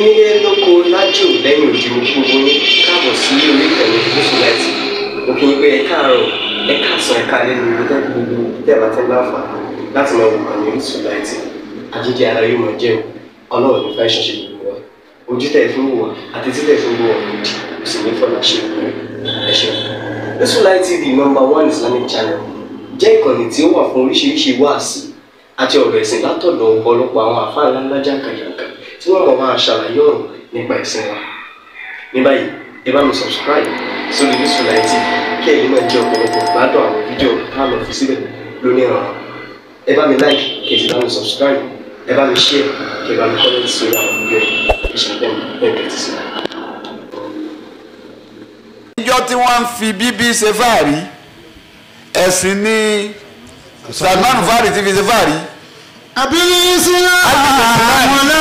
Nílé lóko lájò lẹ́yìn òdì mo kí gbogbo yín káàbọ̀ sí orí ìkànnì Gúúsùláìtì. Mo kí yín pé ẹ káàárọ̀, ẹ káàsán, ẹ káalẹ́ ní ibi tẹ́lẹ̀ gbogbo tẹ́lẹ̀ bá tẹ́lẹ̀ láǹfààní láti máa wo ìkànnì Gúúsùláìtì. Àjíjẹ ara yóò máa jẹun, Ọlọ́run ní fẹ́ ṣọṣẹ́ gbogbo wa. Ojú tẹ̀ fún wò wá àti títẹ̀ fún wò wá lòdì, kò sì ní fọ́nà ṣe ẹ ṣeun. Gúúsùláìtì TV #1 Islamic channel jẹ́ ìkànnì tí ó wà fún oríṣiríṣi wáàsí àti ọ̀rọ̀ ẹ̀sìn látọ̀dọ̀ ọ̀pọ̀lọpọ̀ àwọn àfáà ńláńlá jàǹkàjàǹkà tí wọ́n mọ̀ máa ṣàlàyé ọ̀rọ̀ nípa ẹ̀sìn wa. Ní báyìí ẹ bá mi subscribe sórí Gúúsùláìtì kí ẹ̀yin náà jẹ́ ọ̀pọ̀lọpọ̀ gbádùn àwọn fídíò tá a lọ fi síbẹ̀ lónìí ọ̀rọ̀. Ẹ bá mi like kí ẹ sì bá mi subscribe, ẹ bá mi share kí ẹ bá mi comment sórí àwọn fídíò ìṣẹ̀lẹ̀ ẹ̀ẹ́dẹ̀tì sí. Ìjọ tí wọ́n ń fi bíbí ṣe fáàrí ẹ̀sìn ní Salman Fari ti fi ṣe fáàrí. Abilisina amuna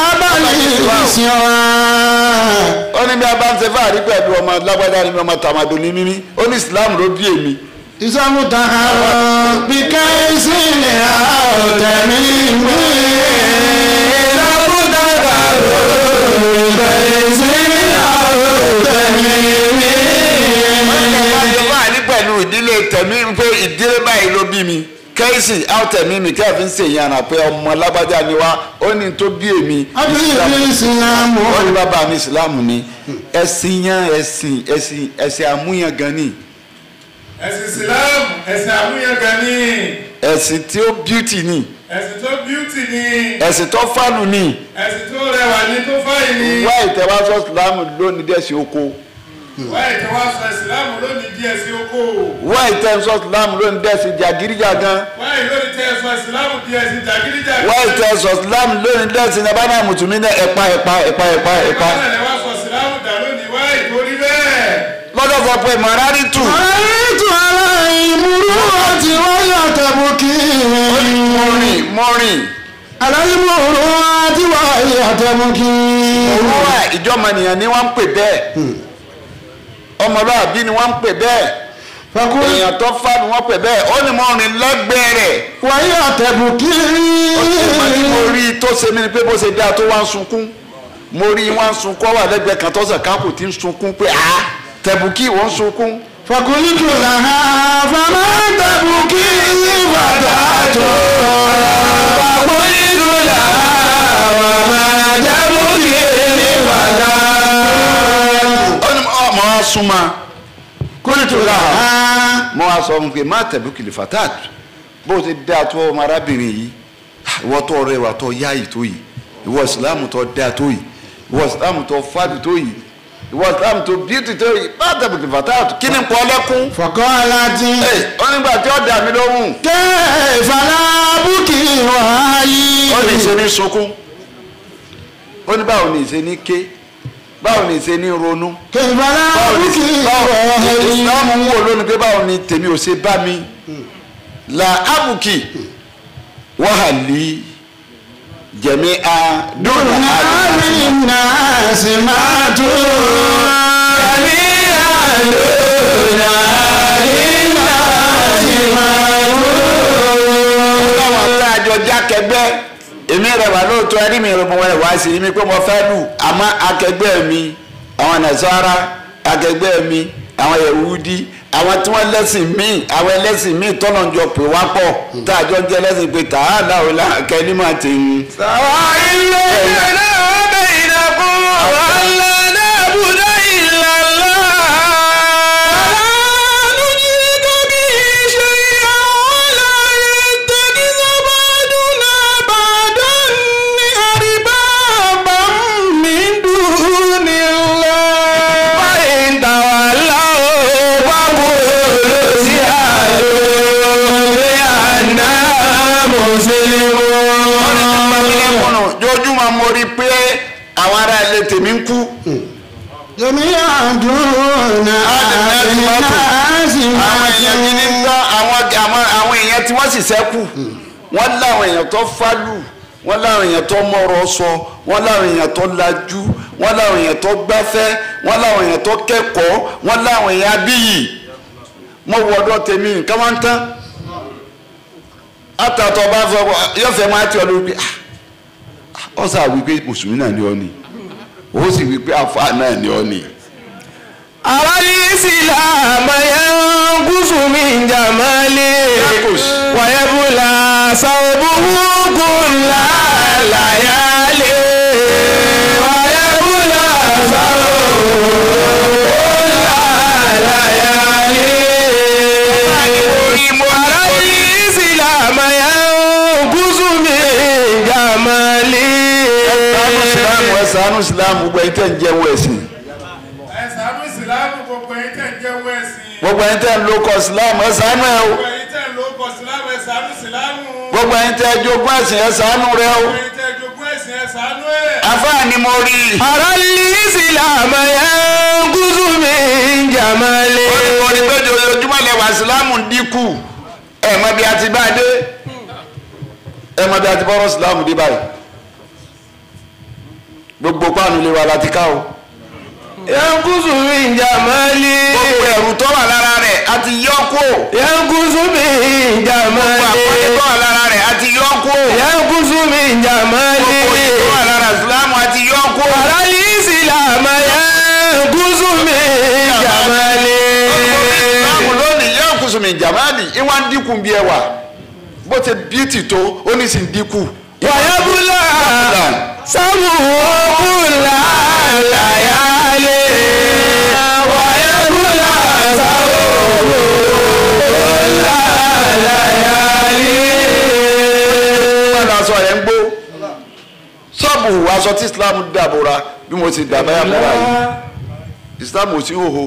abalisina. Ó ní bí a bá ń ṣe fáàrí pẹ̀lú ọmọ lágbádá ni ọmọ tàmádò ní mímí ó ní Islam ló bí èmi. Ìsàmù tàhárọ̀ bí káyìsì ní àwòtẹ́mí mi. Ìsàmù tàhárọ̀ bí káyìsì ní àwòtẹ́mí mi. Wọ́n ní wọ́n ṣe fáàrí pẹ̀lú ìdílé tẹ̀mí pé ìdílé báyìí ló bí mi. Kẹ́sì àwòtẹ́mí mi kẹ́ẹ̀ fi ń ṣe ìyànà pé ọmọ lágbájá ni wá ó ní tó bí èmi. Abilisina Ó ní bàbá mi Ìsìlámù ni ẹ̀sìn yẹn ẹ̀sìn àmúyangàn ni. Ẹ̀sìn Islam, ẹ̀sìn àmúyangàn ni. Ẹ̀sìn tí ó bíútì ni. Ẹ̀sìn tó bíútì ni. Ẹ̀sìn tó fánù ni. Ẹ̀sìn tó rẹwà ni, tó fáyì ni. Wá ìtẹ̀wáṣọ Ìsìlámù lónìí dẹ̀sìn oko. Wá ìtẹ̀wáṣọ Ìsìlámù lónìí díẹ̀ sí oko. Wá ìtẹ̀wáṣọ Ìsìlámù lónìí dẹ̀sìn jàgídíjàgan. Wá ìlónìí tẹ̀sán Ìsìlámù díẹ̀ sí jàgídíjàgan. Wá ìtẹ̀wáṣọ Ìsìlámù lónìí dẹ̀sìn nàbánà mùtùmí náà ẹ̀pá. Ìwádìí Ìsìlámù dà lónìí wá ìtorí bẹ́ẹ̀. Lọ́dọ̀ sọ pé mọ̀rárì tù. Àìtù aláìmúrú àti wáyà tẹ̀bùkì. Mọ́rin. Aláìmúrú àti wáyà tẹ̀bùkì. Òwúrọ̀ wa ìjọ́mọ̀nìyàn ni wọ́n ń pè bẹ́ẹ̀. Ọmọlúàbí ni wọ́n ń pè bẹ́ẹ̀. Èèyàn tó fà ni wọ́n pè bẹ́ẹ̀. Ó ní mọ́rin lẹ́gbẹ̀ẹ́ rẹ̀. Wáyà tẹ̀bùkì. Mo rí i tó ṣe mí ni pé bó ṣe dáa tó wá ń sunkún. Mo rí i wá ń sunkún wà lẹ́gbẹ̀ẹ́ kan tó sàn káàpù tí ń sunkún pé tẹ̀bùkì wọ́n ń sunkún. Fakulitu laha fama tẹ̀bùkì fàtàtò. Fakulitu laha fama tẹ̀bùkì fàtàtò. Ó ní ọmọ wa súnmọ́. Kulitu laha. Mo wá sọ fún pé má tẹ̀bùkì lè fàtàtò. Bó ṣe dáa tó ọmọ arábìnrin yìí ìwọ tó rẹwà tó yáyì tó yìí ìwọ Ìsìlámù tó dáa tó yìí ìwọ Ìsìlámù tó fàdù tó yìí ìwọ Ìsìlámù tó bíútì tó yìí bá tẹ̀bùkì fàtàtù kí ni pọ̀ lẹ́kún. Fọ̀kọ́ aláàtì. Ó nígbà tí ó dà mí lóhùn. Kẹ́ẹ̀fàlà búkì wáyé. Ó ní ìṣe ní sunkún. Ó ní báwo ni ìṣe ní ké báwo ni ìṣe ní ronú. Kẹ́ẹ̀fàlà búkì wáyé. Ìsìlámù ń wò lónìí pé báwo ni tèmi ò ṣe bá mi. La abuki wahali jami'a duna Amina simatu. Jami'a duna simatu. Àwọn ọ̀la àjọ jákẹ́gbẹ́ èmi rẹ̀ wà lóòótọ́ ẹni mi rẹ̀ mọ̀ wọ́n wá sí mi pé mo fẹ́ lù àmọ́ akẹgbẹ́ mi àwọn Nasara akẹgbẹ́ mi àwọn Yahudi àwọn tí wọ́n lẹ́sìn míì àwọn ẹlẹ́sìn míì tọ́nà jọ pè wá pọ̀ tá a jọ jẹ́ lẹ́sìn pé tààlà ò la kẹ́ni máa ti ń. Sàwa ilé ìdáná ọbẹ̀ ìdàkùn wàhálà náà bùdá ìlàlá. Àlánú yìí tóbi ṣe àwọn láyé tẹ́kí sábàdún náà bàdán ní àríbá bàmí dùn nílá. Báyìí ń tà wá láwọ̀ wábò sí àlọ́ bí àná mùsùlùmí. Jojúmọ́ mo rí i pé àwọn ará ilé tèmi ń kú. Jẹ́mi àdúrà Àwọn èèyàn gidi ń gbọ́ àwọn èèyàn tí wọ́n sì ṣẹ́kù. Wọ́n láwọn èèyàn tó fálù, wọ́n láwọn èèyàn tó mọ̀rọ̀ sọ, wọ́n láwọn èèyàn tó lajú, wọ́n láwọn èèyàn tó gbáfẹ́, wọ́n láwọn èèyàn tó kẹ́kọ̀ọ́, wọ́n láwọn èèyàn abíyì. Mo wọ ọ̀dọ̀ tèmi nǹkan máa ń tán. Àtàtọ̀ bá fọ yóò fẹ́ máa ti ọdún bí ó sà wípé mùsùlùmí náà ni ọ́ ni ó sì wípé àfa náà ni ọ́ ni. الإسلام ينقص من جماله ويبلى ثوبه كل ليالي ويبلى ثوبه كل ليالي الإسلام ينقص من جماله. ẹ̀sánú ìsìlámù gbogbo ẹ̀yin tẹ́ ń jẹ́wọ́ ẹ̀sìn. ẹ̀sánú ìsìlámù gbogbo ẹ̀yin tẹ́ ń jẹ́wọ́ ẹ̀sìn. gbogbo ẹ̀yin tẹ́ ń lo kọ ìsìlámù ẹ̀sánú ẹ̀ o. gbogbo ẹ̀yin tẹ́ ń lo kọ ìsìlámù ẹ̀sánú ìsìlámù. gbogbo ẹ̀yin tẹ́ jogún ẹ̀sìn ẹ̀sánú rẹ o. gbogbo ẹ̀yin tẹ́ jogún ẹ̀sìn ẹ̀sánú ẹ̀. àfáà ni mo rí. الإسلام ينقص من جماله. ó ní pé ojoojúmọ́ lẹ́wà ìsìlámù ń dínkù ẹ̀ mọ̀ bí a ti bá dé ẹ̀ mọ̀ bí a ti bọ́rọ̀ ìsìlámù dé báyìí gbogbo páànù lè wà láti ká o. ينقص من جماله. gbogbo ẹ̀rù tó wà lára rẹ̀ a ti yọ kó. ينقص من جماله. gbogbo àpọ́nlé tó wà lára rẹ̀ a ti yọ kó. ينقص من جماله. gbogbo ìyè tó wà lára ìsìlámù a ti yọ kó. الإسلام ينقص من جماله. ìsìlámù lónìí yẹ kùsùmí jàmáàlì ìwà ń dínkù bí ẹwà bó ti bíìtì tó ó ní sì ń dínkù. ويبلى ثوبه كل ليالي ويبلى ثوبه كل ليالي. wọ́n lọ aṣọ yẹn ń gbó ṣọ́ọ̀bù aṣọ tí islam dàbòra bí mo ti dàbáyà bọ́ra yìí islam ò sí hòhò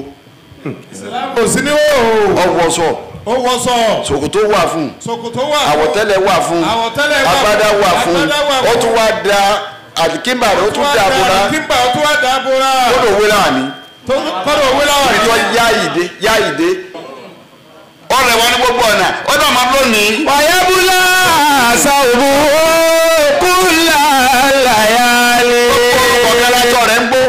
kò sí ní òhò. ọwọ́sọ ó wọṣọ. ṣòkòtò wà fún ṣòkòtò wà fún. àwọ̀tẹ́lẹ̀ wà fún àwọ̀tẹ́lẹ̀ wà fún. agbádá wà fún agbádá wà fún. ó tún wá da àdìkímbà rẹ̀ ó tún dàbòra kímbà ó tún wá dàbòra. kódò wé láàní kọ́dọ̀ òwe láwà ní. ìjọ yáyìdé ọ̀rẹ́ wa ní gbogbo ọ̀nà ó dà máa lónìí. ويبلى ثوبه كل ليالي. ọ̀gá rẹ̀ ń gbó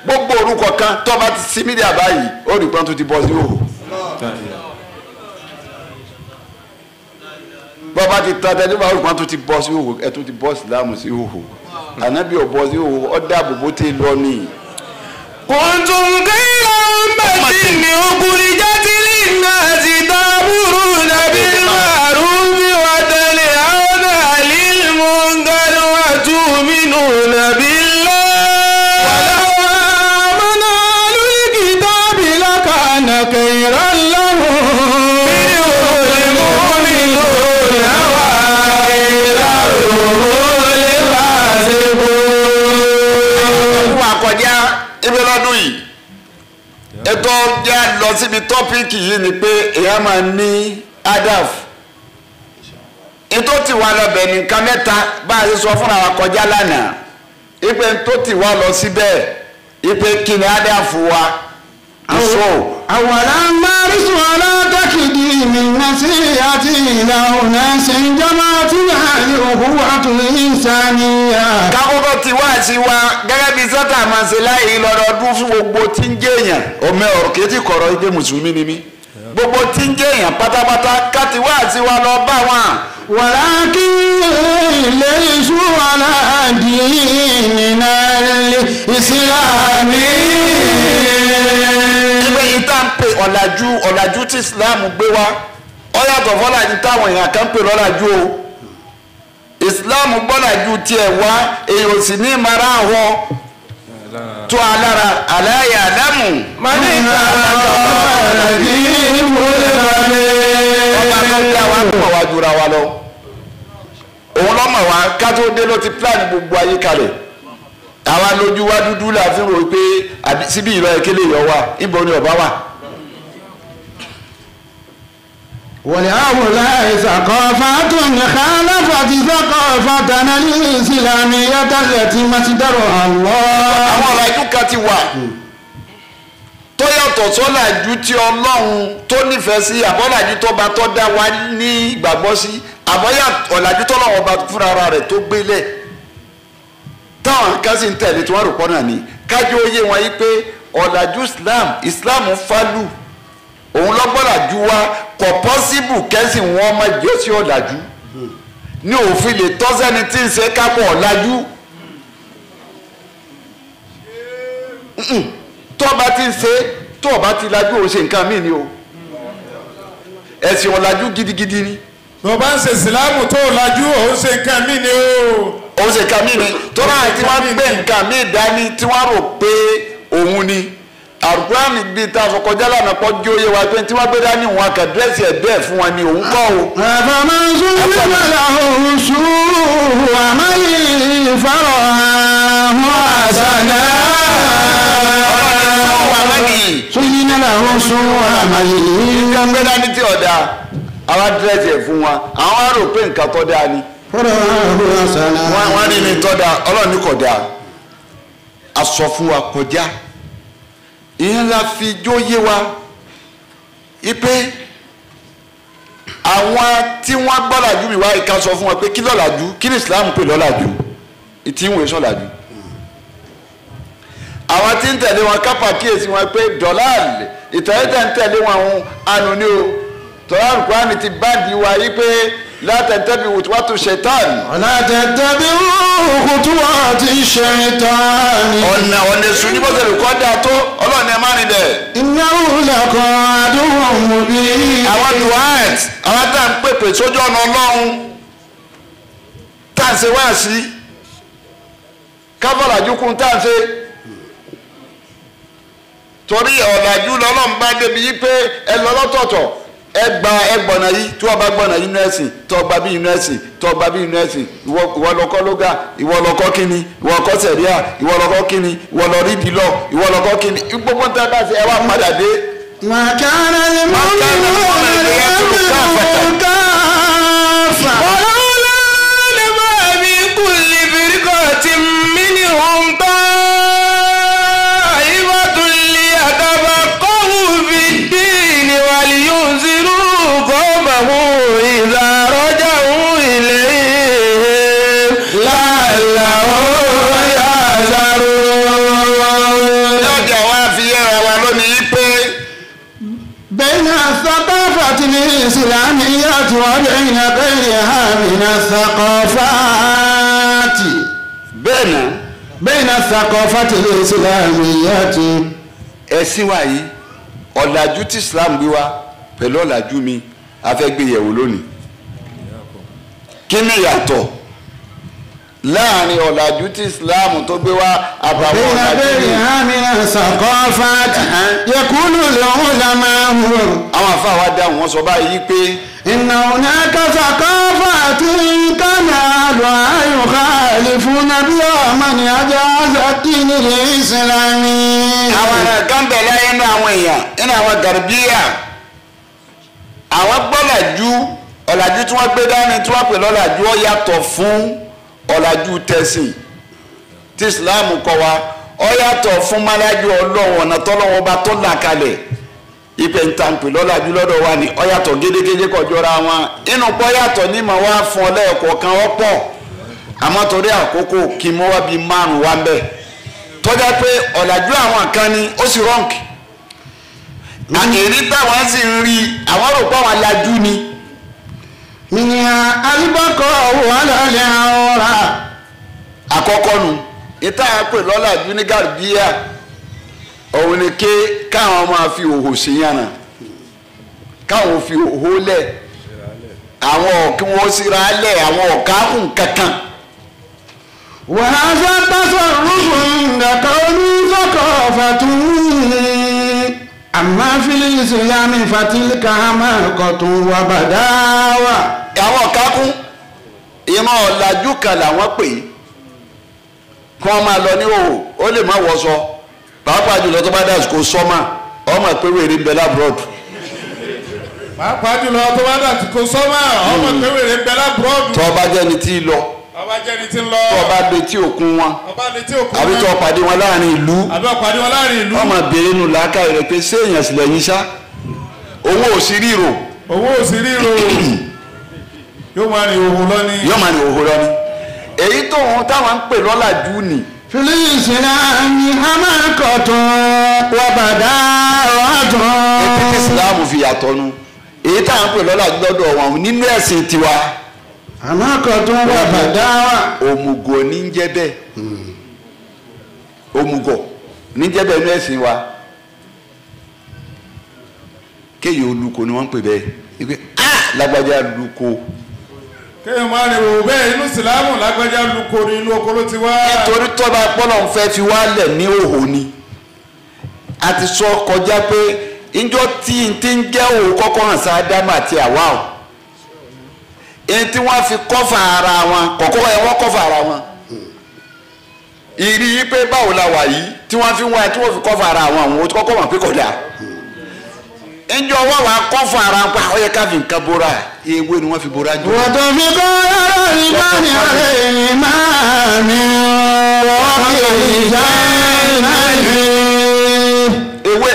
gbogbo orúkọ kan tó bá ti sí mídíà báyìí ó rí pọ́n tó ti bọ́ sí òhò bọ́ bá ti tọ́ tẹ́lẹ̀ bá rí pọ́n tó ti bọ́ sí òhò ẹ̀ tó ti bọ́ sílámù sí òhò ànábì ò bọ́ sí òhò ó dáàbò bó ti lọ ní. كنتم خير أمة أخرجت للناس تأمرون بالمعروف وتنهون عن المنكر وتؤمنون بالله ولو آمن أهل الكتاب لكان خيرا لهم منهم المؤمنون وأكثرهم الفاسقون. wà kọjá ibi lọ́dún yìí ètò ọjà lọ síbi tọ́píìkì yìí ni pé èèyàn máa ní adaf ètò tí wà lọ́bẹ̀ nìkan mẹ́ta bá a ṣe sọ fúnra wa kọjá lánàá ipe tó ti wà lọ síbẹ̀ ipe kí ni adaf wa ìṣó. أولا مارس ولا تكدي من نصيحة إلى أناس جماعتنا الأخوة الإنسانية. kákókò tí wá sí wa gẹ́gẹ́ bí sọ́tà àmàṣẹ́lá yìí lọ́dọọdún fún gbogbo tí ń jẹ́ èèyàn ọmọ ọ̀rọ̀ kejì kọ̀rọ̀ ike mùsùlùmí ni mí gbogbo tí ń jẹ́ èèyàn pátápátá káti wá sí wa lọ bá wọn. ولكن ليسوا على ديننا الإسلامي. ẹgbẹ́ yìí tá ń pè ọ̀làjú tí islam gbé wá ó yàtọ̀ fọ́làjú táwọn èèyàn kan pè lọ́làjú o islam gbọ́làjú tiẹ̀ wá èyí ò sì ní mara àwọn tó alára aláyà lámù. mani kàrà ní ìmúlẹ̀mọ́lẹ̀. ọba tó dá wa mọ̀ wá jura wa lọ òun lọ́mọ̀ wá ká tó dé ló ti plan gbogbo ayé kalẹ̀ àwa lójú wa dúdú la fi rò pé síbí ìlọ ìkélé yọ wa ibo ni ọba wà. ولهؤلاء ثقافات خالفت ثقافتنا الإسلامية التي مصدرها الله. àwọn ọ̀làjú kan ti wà tó yàtọ̀ sọ́làjú tí ọlọ́run tó nífẹ̀ẹ́ sí àbọ̀làjú tó bá tọ́ dá wa ní ìgbàgbọ́ sí àbọ̀yà ọ̀làjú tó lọ́wọ́ bá fúnra ara rẹ̀ tó gbélé táwọn kan sì ń tẹ̀lé tí wọ́n rò pọ́n náà ní kájú oyé wọn yí pé ọ̀làjú Islam fálù òun lọ́gbọ́làjú wa kò pọ́síbù kẹ́sì wọn má jẹ́ sí ọ̀làjú ní òfin lè tọ́sẹ́ni tí ń ṣe kápọ̀ ọ̀làjú tọ́ba tí ń ṣe tọ́ba tí lajú ò ṣe nǹkan míì ni o ẹ̀sìn ọ̀làjú gidigidi ni. tó bá ń ṣe ìsìlámù tó lajú òun ṣe nǹkan míì ni o. òun ṣe nǹkan míì ni tọ́lá tí wọ́n gbé nǹkan míì dání tí wọ́n rò pé òun ni àrùkúránì bíi tá a sọ kọjá lánàá pọ̀ jí oyè wa pé tí wọ́n gbé dání wọn kà dírẹ́sì ẹ̀ bẹ́ẹ̀ fún wọn ni òun kọ́ o. àbámá súnmọ́ làwọn sùúrù àmàlì ìfarọ̀ àwọn àṣàlẹ̀. súnmọ́ làwọn sùúrù àmàlì. ìyá gbé dání tí ọ̀dà àwọn dírẹ́sì ẹ̀ fún wọn àwọn á rò pé nǹkan tó dáa ni. fọ́nà àwọn àṣàlẹ̀. wọ́n ní ní tó dáa ọlọ́run ní kò dáa a sọ fún wa kọjá ìyẹn la fi jó yé wa ipe àwọn tí wọ́n gbọ́làjú mi wá ìka sọ fún wọn pé kí lọ́làjú kí ní Islam pè lọ́làjú ìtí ìwé sọ́làjú àwọn tí ń tẹ̀lé wọn kápá kíyèsí wọn pé dọ́làlì ìtẹ̀lẹ́tẹ̀ ń tẹ̀lé wọn àwọn àánú ni o tọ́lá Al-Qur'ani ti báńdì wa yí pé látẹ̀tẹ̀bí wùtúwàtú ṣẹ̀tàn. látẹ̀tẹ̀bí wùtúwàtú ṣẹ̀tàn. ọ̀nà èṣù ní bọ́sẹ̀ lùkọ́ dáa tó ọlọ́ọ̀ni ẹ̀ má rìn dẹ̀. innahu lakum aduwwun mubin. àwọn duwat àwọn tá à ń pèpè sójú ọ̀nà ọlọ́run tá à ń ṣe wá sí káfọ́làjú kún tá à ń ṣe torí ọ̀làjú lọ́lọ́run bá débi yí pé ẹ lọ lọ́tọ̀ọ̀tọ̀ ẹgbọ̀nà yìí tí wọ́n bá gbọ̀nà yìí nẹ́ẹ̀sìn tó gba bí nẹ́ẹ̀sìn tó gba bí nẹ́ẹ̀sìn ìwọ lọ́kọ́ lóga ìwọ lọ́kọ́ kínní ìwọ lọ́kọ́ sẹ̀ríà ìwọ lọ́kọ́ kínní ìwọ lọ́ rídìí lọ ìwọ lọ́kọ́ kínní gbogbo tẹ́ bá ṣe ẹ wá padà dé. màkàrà ni mo ń lò lẹ́yìn káfà. ọ̀làwọ̀lá lè máa bí kulli firqatin minhum ta'ifatun liyatafaqqahu fid-din wa liyunziru qawmahum idha raja'u ilayhim la'allahum yahzarun. lọ́jà wa fi yára wa lónìí pé. بين الثقافة الإسلامية وبين غيرها من الثقافات. بين الثقافة الإسلامية. ẹ̀sìn wa yìí ọ̀làjú tí Islam gbé wa pẹ̀lú ọ̀làjú mi a fẹ́ gbé yẹ̀wò lónìí. kí ni ìyàtọ̀ láàrin ọ̀làjú tí Islam tó gbé wa àbàwọ̀ بين ọ̀làjú mi. غيرها من الثقافات يقول العلماء. àwọn àfáà wa dáhùn wọn sọ báyìí pé. إن هناك ثقافات كان أهلها يخالفون بها منهج هذا الدين الإسلامي. àwọn kan bẹ̀ láyé nínú àwọn èèyàn nínú àwọn gàrbíyà àwọn gbọ́làjú ọ̀làjú tí wọ́n gbé dání tí wọ́n pè lọ́làjú ó yàtọ̀ fún ọ̀làjú tẹ̀sìn tí Islam kọ́ wa ó yàtọ̀ fún málájú ọlọ́run ọ̀nà tọ́lọ́wọ́ bá tó là kalẹ̀ ìpè ntàǹpì lọ́làjú lọ́dọ̀ wa ni ó yàtọ̀ gédégédé kọjọra wọn inú pọ́ yàtọ̀ ní màá wá fún ọ lẹ́ẹ̀kọ̀ọ̀kan ọ̀pọ̀ àmọ́ torí àkókò kí mo wá bíi márùn wá bẹ́ẹ̀ tọ́já pé ọ̀làjú àwọn kan ni ó sì rọ́ǹkì àkèrè táwọn sì ń rí àwọn rò pé àwọn alájú ni. منها البقاء على العورة. àkọ́kọ́ nu ìta pè lọ́làjú ní gàrbíyà òun ni ké káwọn máa fi òhò sí yànnà káwọn fi òhò lẹ̀ àwọn kí wọ́n síra lẹ̀ àwọn ọ̀kákùn kankan. وهذا التصرف عند قوم ثقافة أما في الإسلام فتلك حماقة وبداوة. àwọn ọ̀kákùn ìmọ̀ ọ̀làjú kan làwọn pè é kí wọ́n máa lọ ní òhò ó lè má wọṣọ pàápàá jùlọ tó bá dà kó sọ́mà ọmọ pé wèrè ń bẹ lábúrọ̀dù. pàápàá jùlọ tó bá dà kó sọ́mà ọmọ pé wèrè ń bẹ lábúrọ̀dù. tó bá jẹ́ni tí ì lọ ọba jẹ́ni tí ń lọ. tó bá létí òkun wọn ọba létí òkun wọn. àbí tó pàdé wọn láàrin ìlú àbí ọ̀pàdé wọn láàrin ìlú. ọmọ béèrè nù làákàyè rẹ pé séèyàn sílẹ̀ yín ṣá owó ò sí ríro. owó ò sí ríro yóò máa rìn òhun lọ ní. yóò máa ní òhò lọ ni èyí tó wọn táwọn ń pè lọ́làjú ni. في الإسلام حماقة وبداوة. ètí tí Islam fi yàtọ̀ nu èyí táwọn ń pè lọ́làjú lọ́dọ̀ wọn nínú ẹ̀sìn tiwa Anákọ̀tún wà bàdáwà. Òmùgọ̀ ní ń jẹ́ bẹ́ẹ̀. Òmùgọ̀ ní ń jẹ́ bẹ́ẹ̀ ní ẹ̀sìn wa. Kéèyàn olùkọ́ ni wọ́n ń pè bẹ́ẹ̀. Ìpè lágbájá lùkọ́. kéèyàn máa rìn òwò bẹ́ẹ̀ inú ìsìlámù lágbájá lùkọ́ ní inú oko ló ti wá. Nítorí tọ́ba pọ́nà ń fẹ́ fi wálẹ̀ ní òhò ni. A ti sọ kọjá pé ìjọ tí n ti ń jẹ́ òhò kọ́kọ́ hàn sí Ádámù àti Háwà o. Èyí tí wọ́n fi kọ́fà ara wọn kọ̀kọ́ ẹ̀ wọ́n kọ́fà ara wọn. Ìrí pé báwo la wà yìí tí wọ́n fi wọ́n tí wọ́n fi kọ́fà ara wọn àwọn kọ́kọ́ mọ̀ pé kò dáa. Ìjọ wọ́n wà kọ́fà ara wọn pa ó yẹ ká fi nǹkan bora ewé ni wọ́n fi bora jù. Wọ́n tó fi kọ́ ọ̀rọ̀ ìbáni ọ̀rẹ́ ìmáàmì wọ́n fi ìjà ìmáàmì. Ewé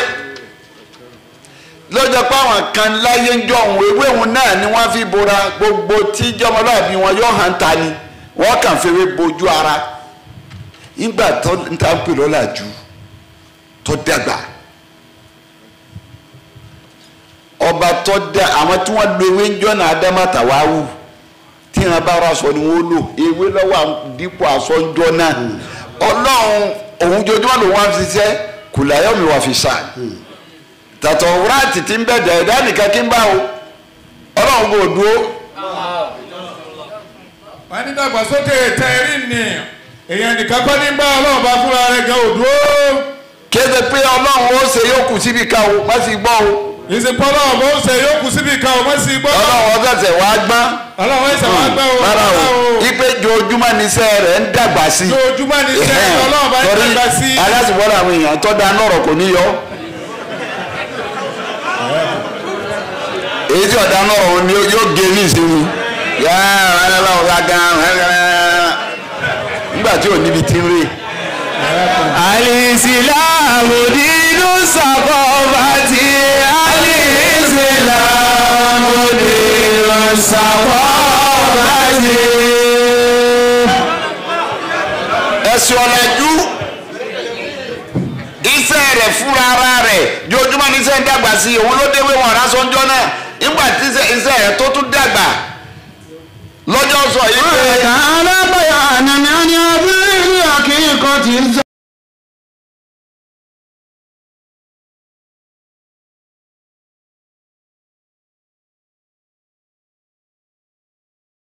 lọ́jọ́ pé àwọn kan láyé ń jọ òun ewé òun náà ni wọ́n fi bora gbogbo tí jọmọlúwàbí wọn yóò hàn ta ni wọ́n kàn fèrè bojú ara nígbà tó ń ta ń pè lọ́la jù tó dàgbà ọba tó dá àwọn tí wọ́n lo ewé ń jọ́nà Ádámátà wá wù tí wọ́n bá ra aṣọ ni wọ́n lò ewé lọ́wọ́ dípò aṣọ ń jọ náà Ọlọ́run òun jojúmọ́ lòun wá fi ṣiṣẹ́ kùlàyọ̀ mi wà fi sàn tàtọ̀ wúrátì tí ń bẹ̀dẹ̀ ẹ̀dá nìkan kí ń bá o Ọlọ́run kò dúró. wọ́n ní dàgbàsókè tẹ̀rí ni èèyàn nìkan kọ́ ní bá Ọlọ́run bá fúnra rẹ̀ gan òdúró. kéde pé Ọlọ́run ó ṣe yóò kù síbi ká o má sì gbọ́ o. ìsìnkú Ọlọ́run bó ṣe yóò kù síbi ká o má sì gbọ́. Ọlọ́run ọ̀sẹ̀sẹ̀ wá gbọ́n. Ọlọ́run ẹ̀sẹ̀ wá gbọ́ o. rárá o ipe jojúmọ́ níṣẹ́ rẹ̀ ń dàgbà sí. jojúmọ́ níṣẹ́ Ọlọ́run bá ń dàgbà sí. alásìbọ́lá àwọn èèyàn tó da nọ̀rọ̀ kò ní yọ. èyí tí ọ̀dà nọ̀rọ̀ ni yóò gé ní ìsinmi. nígbà tí ò níbi tí ń rè. Alìsìláàmù dínú sàkọ́fàtì. Alìsìláàmù dínú sàkọ́fàtì. Ẹ̀sìn ọ̀làjú iṣẹ́ rẹ̀ fúnra ara rẹ̀ jojúmọ́ ní iṣẹ́ ń dàgbà sí òun ló déwé wọn ará sọ́njọ́ náà nígbà tí iṣẹ́ rẹ̀ tó tún dàgbà lọ́jọ́ sọ yìí pé. Ọ̀rẹ́ kan alábàyà ànàmì àní abúlé ní àkíyèkọ́ ti ń sọ.